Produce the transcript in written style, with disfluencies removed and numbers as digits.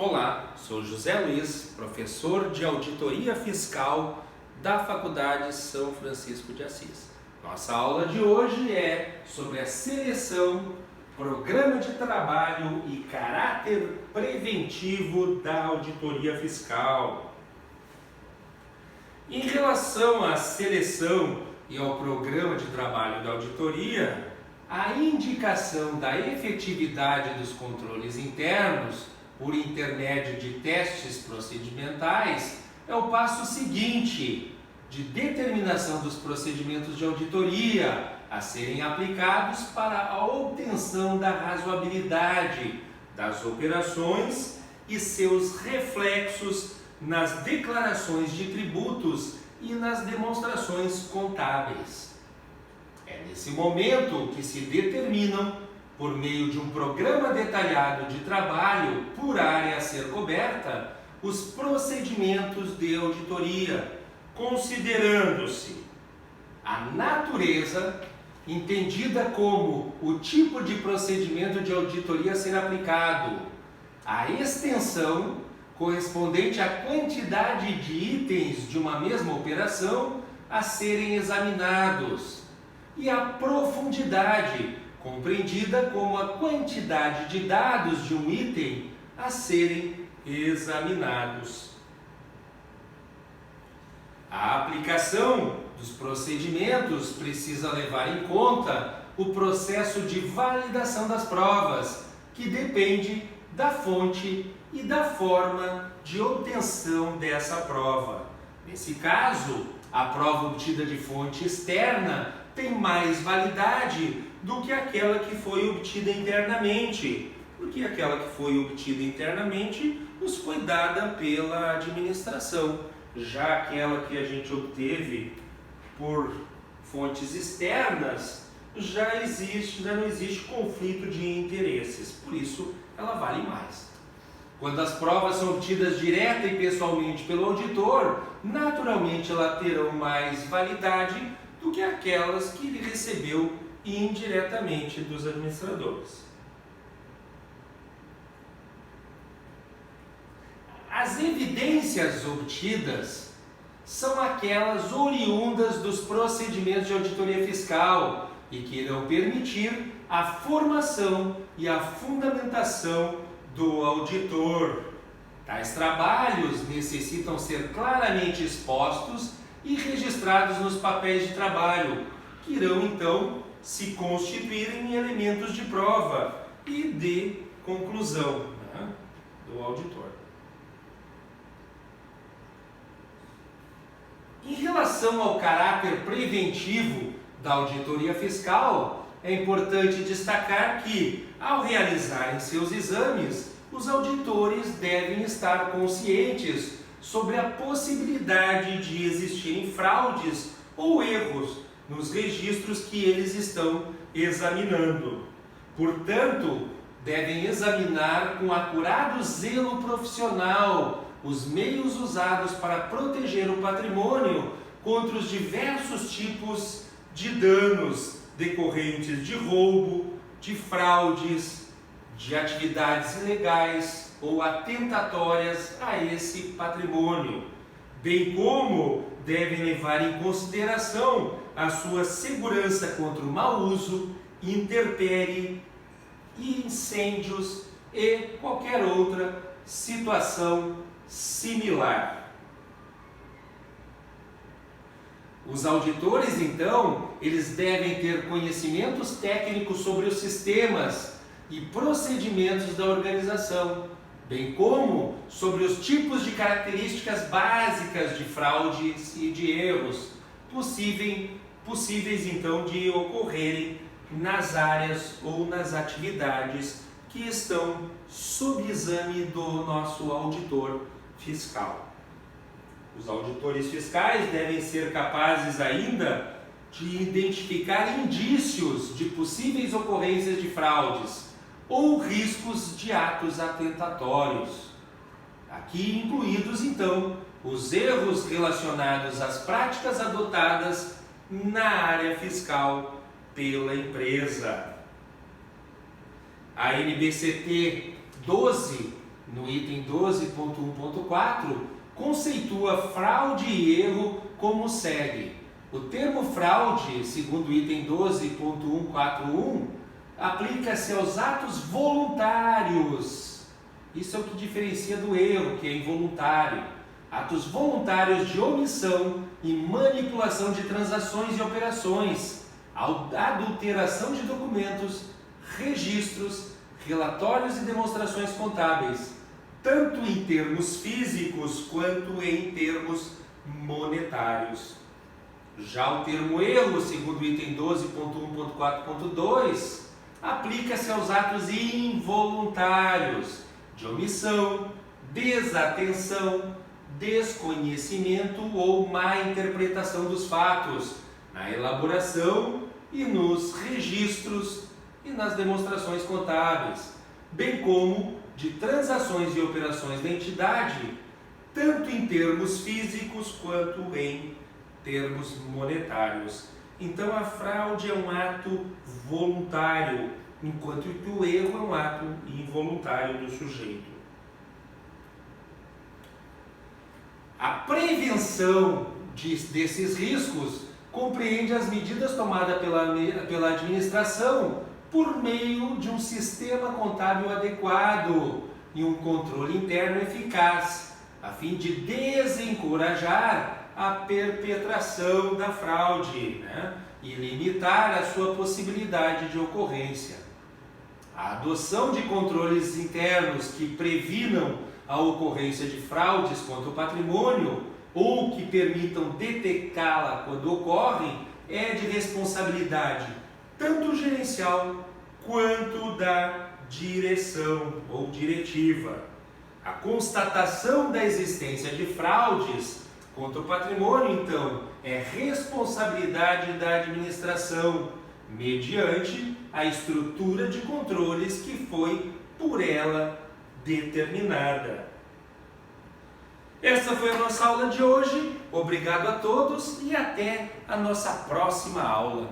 Olá, sou José Luiz, professor de Auditoria Fiscal da Faculdade São Francisco de Assis. Nossa aula de hoje é sobre a seleção, programa de trabalho e caráter preventivo da auditoria fiscal. Em relação à seleção e ao programa de trabalho da auditoria, a indicação da efetividade dos controles internos por intermédio de testes procedimentais é o passo seguinte de determinação dos procedimentos de auditoria a serem aplicados para a obtenção da razoabilidade das operações e seus reflexos nas declarações de tributos e nas demonstrações contábeis. É nesse momento que se determinam, por meio de um programa detalhado de trabalho por área a ser coberta, os procedimentos de auditoria, considerando-se a natureza, entendida como o tipo de procedimento de auditoria a ser aplicado, a extensão, correspondente à quantidade de itens de uma mesma operação a serem examinados, e a profundidade, compreendida como a quantidade de dados de um item a serem examinados. A aplicação dos procedimentos precisa levar em conta o processo de validação das provas, que depende da fonte e da forma de obtenção dessa prova. Nesse caso, a prova obtida de fonte externa tem mais validade do que aquela que foi obtida internamente, porque aquela que foi obtida internamente nos foi dada pela administração, já aquela que a gente obteve por fontes externas já não existe conflito de interesses, por isso ela vale mais. Quando as provas são obtidas direta e pessoalmente pelo auditor, naturalmente elas terão mais validade do que aquelas que ele recebeu indiretamente dos administradores. As evidências obtidas são aquelas oriundas dos procedimentos de auditoria fiscal e que irão permitir a formação e a fundamentação do auditor. Tais trabalhos necessitam ser claramente expostos e registrados nos papéis de trabalho, que irão então se constituírem em elementos de prova e de conclusão, do auditor. Em relação ao caráter preventivo da auditoria fiscal, é importante destacar que, ao realizarem seus exames, os auditores devem estar conscientes sobre a possibilidade de existirem fraudes ou erros nos registros que eles estão examinando. Portanto, devem examinar com acurado zelo profissional os meios usados para proteger o patrimônio contra os diversos tipos de danos decorrentes de roubo, de fraudes, de atividades ilegais ou atentatórias a esse patrimônio, bem como devem levar em consideração a sua segurança contra o mau uso, intempérie, incêndios e qualquer outra situação similar. Os auditores, então, eles devem ter conhecimentos técnicos sobre os sistemas e procedimentos da organização, bem como sobre os tipos de características básicas de fraudes e de erros possíveis então de ocorrerem nas áreas ou nas atividades que estão sob exame do nosso auditor fiscal. Os auditores fiscais devem ser capazes ainda de identificar indícios de possíveis ocorrências de fraudes ou riscos de atos atentatórios. Aqui incluídos, então, os erros relacionados às práticas adotadas na área fiscal pela empresa. A NBCT 12 no item 12.1.4, conceitua fraude e erro como segue. O termo fraude, segundo o item 12.141, aplica-se aos atos voluntários. Isso é o que diferencia do erro, que é involuntário. Atos voluntários de omissão e manipulação de transações e operações, adulteração de documentos, registros, relatórios e demonstrações contábeis, tanto em termos físicos quanto em termos monetários. Já o termo erro, segundo o item 12.1.4.2, aplica-se aos atos involuntários de omissão, desatenção, desconhecimento ou má interpretação dos fatos, na elaboração e nos registros e nas demonstrações contábeis, bem como de transações e operações da entidade, tanto em termos físicos quanto em termos monetários. Então a fraude é um ato voluntário, enquanto que o erro é um ato involuntário do sujeito. A prevenção desses riscos compreende as medidas tomadas pela administração por meio de um sistema contábil adequado e um controle interno eficaz, a fim de desencorajar a perpetração da fraude, e limitar a sua possibilidade de ocorrência. A adoção de controles internos que previnam a ocorrência de fraudes contra o patrimônio ou que permitam detectá-la quando ocorrem é de responsabilidade tanto gerencial quanto da direção ou diretiva. A constatação da existência de fraudes contra o patrimônio, então, é responsabilidade da administração, mediante a estrutura de controles que foi por ela determinada. Essa foi a nossa aula de hoje. Obrigado a todos e até a nossa próxima aula.